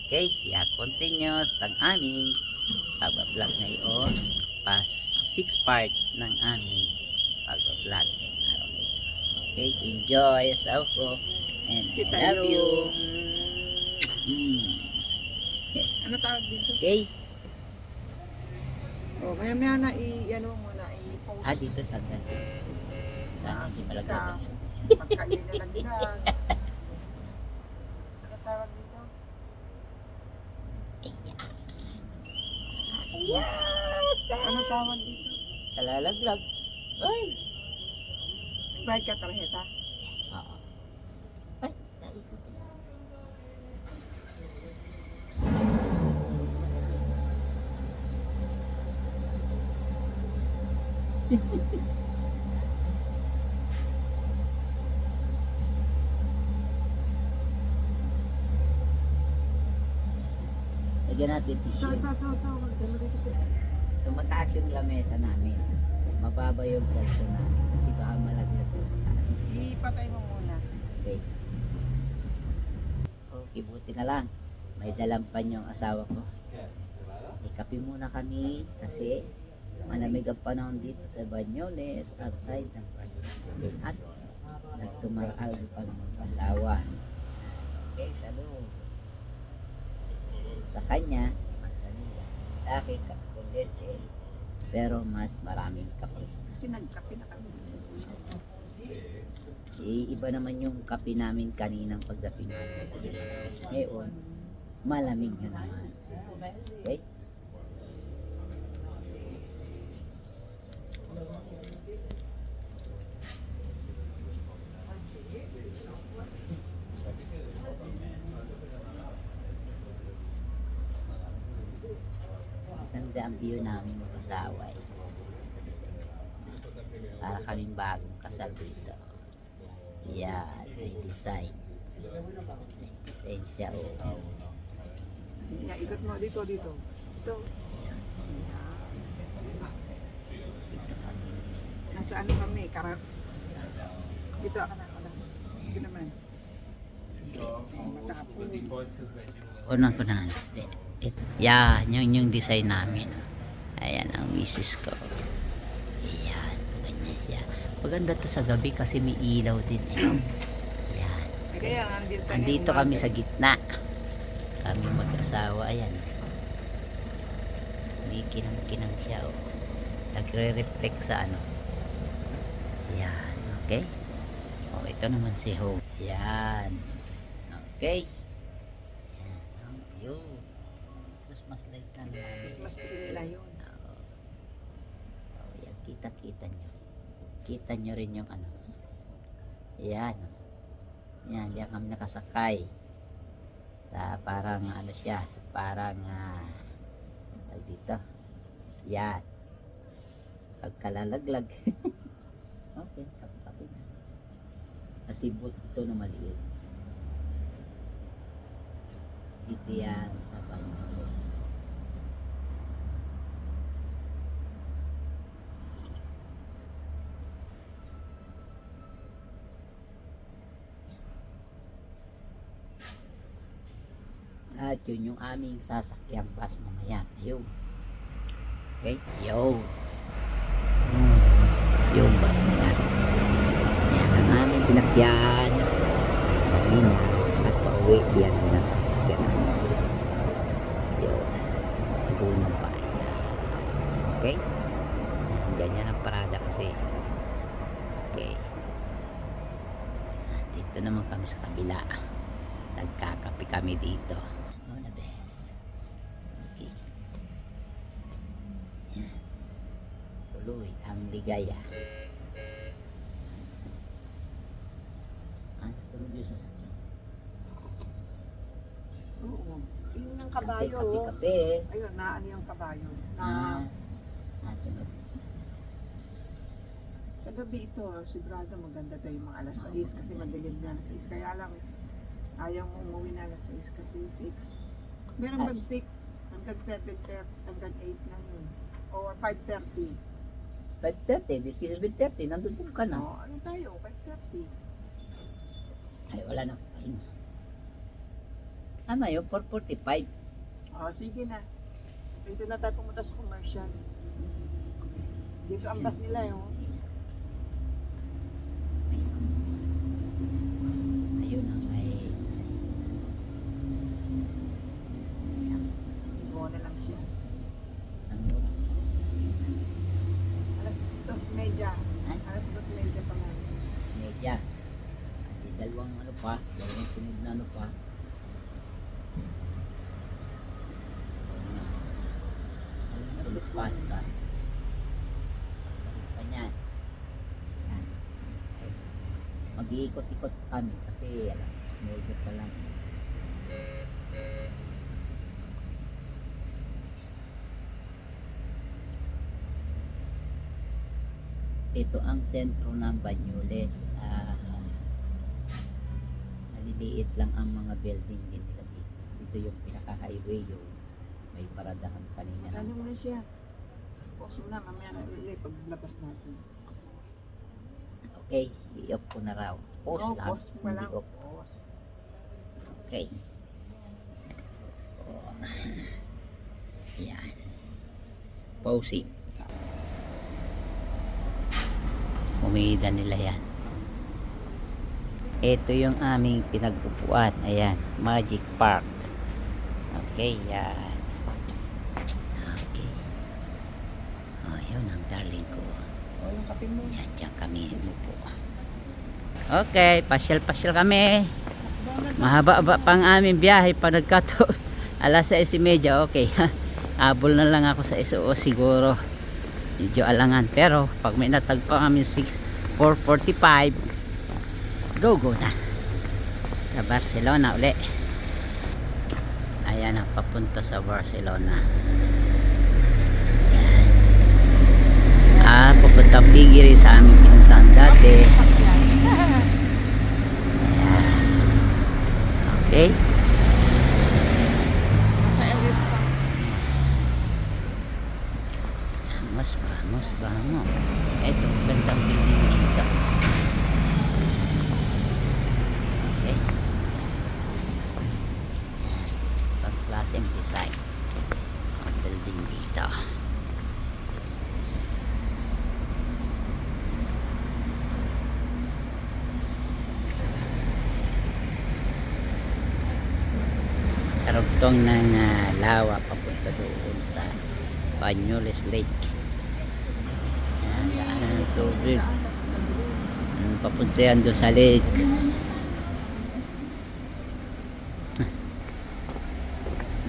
Okay, kaya continuous tag aming pagbablog na iyon pa 6 part ng aming pagbablog ngayong araw na ito. Okay, enjoy yourself po and I love you. Ano tawag dito? Okay, Oh, maya na i-ano muna, i-post. dito sa ganda. Sana hindi malaglag. Pagkain na laglag. Ano tawag dito? Yes! Ano tawag dito? Kalalaglag. Ay! Bayad ka tarjeta? Oo. Ay, naikot eh. Lagyan natin tissue. Ito. Magdala dito siya. So mataas yung lamesa namin. Mababa yung cellphone namin kasi baka malaglag to sa taas. Ipatay mo muna. Okay. Okay, buti na lang. May dalampan yung asawa ko. Ikapi muna kami kasi malamig ang panahon dito sa Banyoles outside ng President at nagtumaral pa ng asawa. Okay, salud. Sa kanya, magsanila. Sa akin, kondense. Pero mas maraming kape. Kasi nagkape na kami. Iba naman yung kape namin kaninang pagdating namin kasi ngayon malamig na naman. Okay? Ganda ang view namin mag-asawa eh. Para kaming bagong kasal dito. Yan, may design. May design siya. Oh. Ikot mo dito. Ito. Yan. Nasa ano kami? Dito ako na. Dito naman. Matapos. Unang ko na. Yan, yung design namin. Ayan ang misis ko. Ayan, ganyan siya. Maganda to sa gabi kasi may ilaw din eh. Ayan. Kaya Andito kami sa gitna. Kami mag-asawa. Ayan. Hindi kinang siya. Oh. Nagre-reflect sa ano. Ayan. Okay. Oh, ito naman si Hope. Ayan. Okay. Ayan. Ang view. Christmas light na naman. Christmas tree nila yun. Oh, yan. Kita nyo. Kita nyo rin yung ano. Ayan. Yan. Diyan kami nakasakay. Sa parang ano siya. Parang tag dito. Yan. Pagkalalaglag. Okay. Kapi na. Kasi boat ito na maliit. Dito yan sa Banyoles. At yun yung aming sasakyang bus mamaya. Ayun. Okay? Yo. Yung bus na yan. Yan ang aming sinakyan. Kanina. At pauwi yan din ang sasakyan namin. Yun. Matabunan pa. Okay? Diyan yan ang parada kasi. Okay. Dito naman kami sa kabila. Nagkakape kami dito. Oh, the best. Okay. Yan. Tuloy ang ligaya. Tulog yung sasakyan. Oo. Yung ng kabayo. Kape. Ayun, ano yung kabayo. Tunog. Sa gabi ito, sigurado maganda tayo yung mga alas 6 kasi madilim na alas 6. Kaya lang, ayaw mo umuwi na alas 6 kasi 6. Meron mag 6 hanggang 7:30, hanggang 8 na yun. Or 5:30. 5:30, this is 7:30, nandun ka na. Oo, ano tayo? 5:30. Ay, wala na. Ayun. Ano yun? 445. Sige na. Dito na tayo pumunta sa commercial. Dito ang bus nila yun. Ayun na, may... Ibo na lang siya. Ano? Alas 2:30. Ay? Alas 2:30 pa nga. Media. At dalawang ano pa, dalawang sunod na ano pa. Sunod pa, tas. Pagbalik pa niyan. Yan. Mag-iikot-ikot kami kasi alas medyo pa lang. Ito ang sentro ng Banyoles. Maliliit lang ang mga building din nila dito. Ito yung pinaka-highway, yung may paradahan kanina. Ano ng muna bus. siya? Pause muna, mamaya na ulit paglabas natin. Okay, i-off ko na raw. Pause Oo, lang. pause pa lang. Hindi off. Pause. Okay. Oh. Yan. Pausing. Umida nila yan. Ito yung aming pinagpupuan. Ayan, Magic Park. Okay, yan. Okay. Oh, yun ang darling ko. Yung kape mo. Yan, dyan kami umupo. Okay, pasyal-pasyal kami. Mahaba-haba pang aming biyahe pa nagkataon. Alas 6:30, okay. Abol na lang ako sa SO siguro. Medyo alangan. Pero pag may natagpa kami 4:45, go na. Sa Barcelona uli. Ayan ang papunta sa Barcelona. Pupunta Figueres sa aming pinuntahan dati. Okay. Nasa Elvis pa. Vamos. Ito, gandang building dito. Okay. Pag-klaseng design ang building dito. Karugtong ng lawa papunta doon sa Banyoles Lake. Yan, daanan ng tubig. Papunta yan doon sa lake.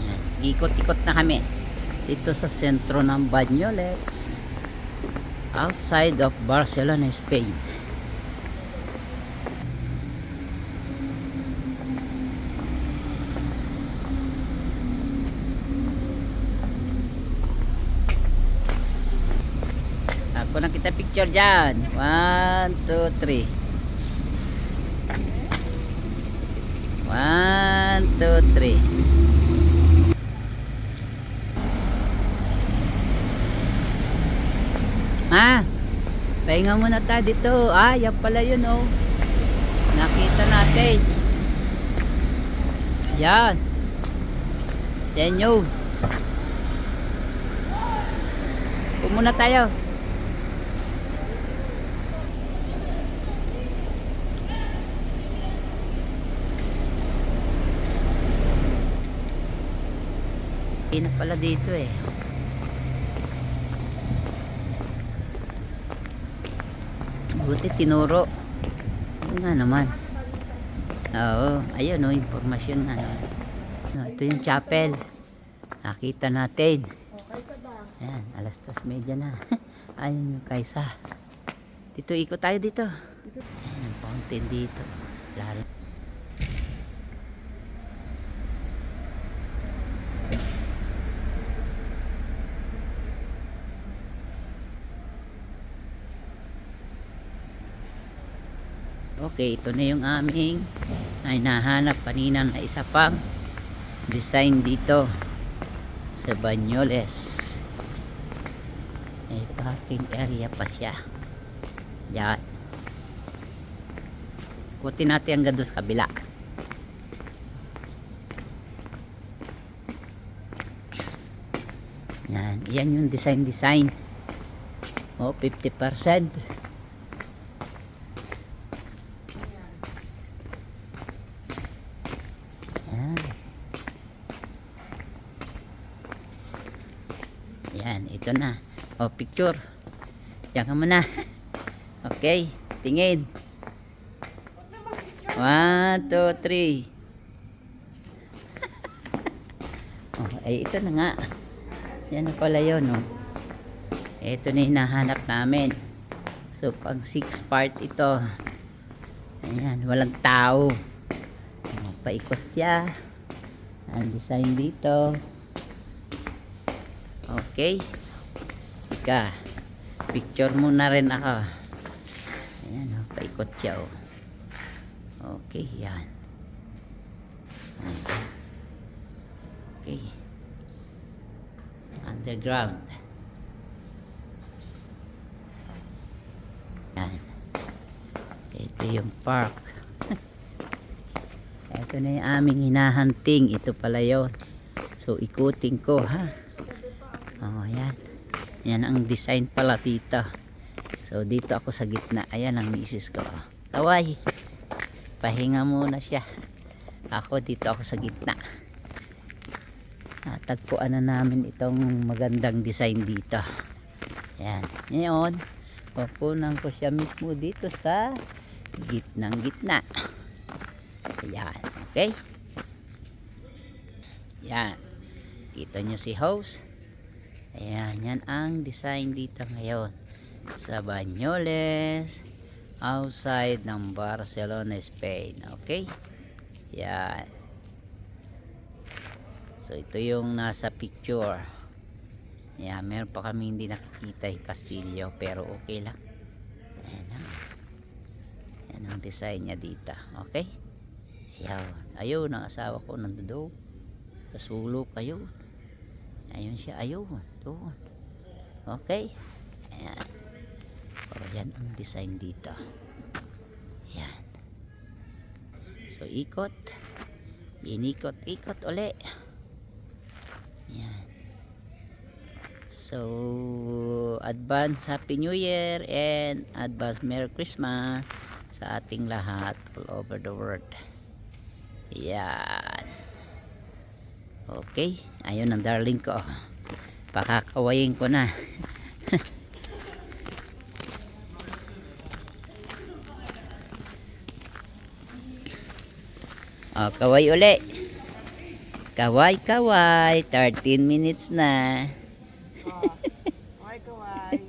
Yan, ikot-ikot na kami dito sa sentro ng Banyoles, outside of Barcelona, Spain. Ako na kita picture dyan. 1, 2, 3. 1, 2, 3. Pahinga muna tayo dito. Yan pala yun, oh. Nakita natin. Yan. Yan yun. Pumuna tayo. Hindi na pala dito eh. Buti tinuro. Ano nga naman. Oo. Ayun o. Informasyon nga naman. Ito yung chapel. Nakita natin. Ayan. Alas 2:30 na. Ayun yung Kaysa. Dito. Ikot tayo dito. Ayan ang fountain dito. Lalo. Okay, ito na yung aming ay nahanap kanina na isa pang design dito sa Banyoles. May parking area pa siya. Diyan. Kutin natin hanggang doon sa kabila. Yan yung design. Oh, 50%. Yan. Yan, ito na. Oh, picture. Yan ka muna. Okay, tingin. 1, 2, 3. Oh, ay ito na nga. Yan na pala yun, oh. Ito na hinahanap namin. So, pag 6 part ito. Ayan, walang tao. Oh, paikot siya. Ang design dito. Okay. Ika. Picture muna rin ako. Ayan, oh, paikot siya, oh. Okay, yan. Okay. Underground. Yan. Ito yung park. Ito na yung aming hinahunting. Ito pala yun. So, ikutin ko, ha? Oh, yan. Yan ang design pala dito. So, dito ako sa gitna. Ayan ang misis ko. Kaway. Pahinga muna siya. Ako dito ako sa gitna. Tagpuan na namin itong magandang design dito. Yan. Ngayon, kukunan ko siya mismo dito sa gitnang-gitna. Ayan. Okay? Yan. Kita nyo si host. Ayan. Yan ang design dito ngayon. Sa Banyoles. Outside ng Barcelona, Spain. Okay? Yan. So, ito yung nasa picture. Yan. Meron pa kami hindi nakikita yung Castillo. Pero okay lang. Ayan na. Yan ang design niya dito. Okay? Ayan. Ayun ang asawa ko. Nandoon. Sa sulok. Ayun. Ayun siya. Ayun. Doon. Okay? Ayan. O, yan ang design dito. Yan. So, ikot. Ikot uli. Yan. So, advance Happy New Year and advance Merry Christmas sa ating lahat all over the world. Yan. Okay. Ayun ang darling ko. Pakakawayin ko na. Oh, kaway uli. Kaway. 13 minutes na. Oh, kaway.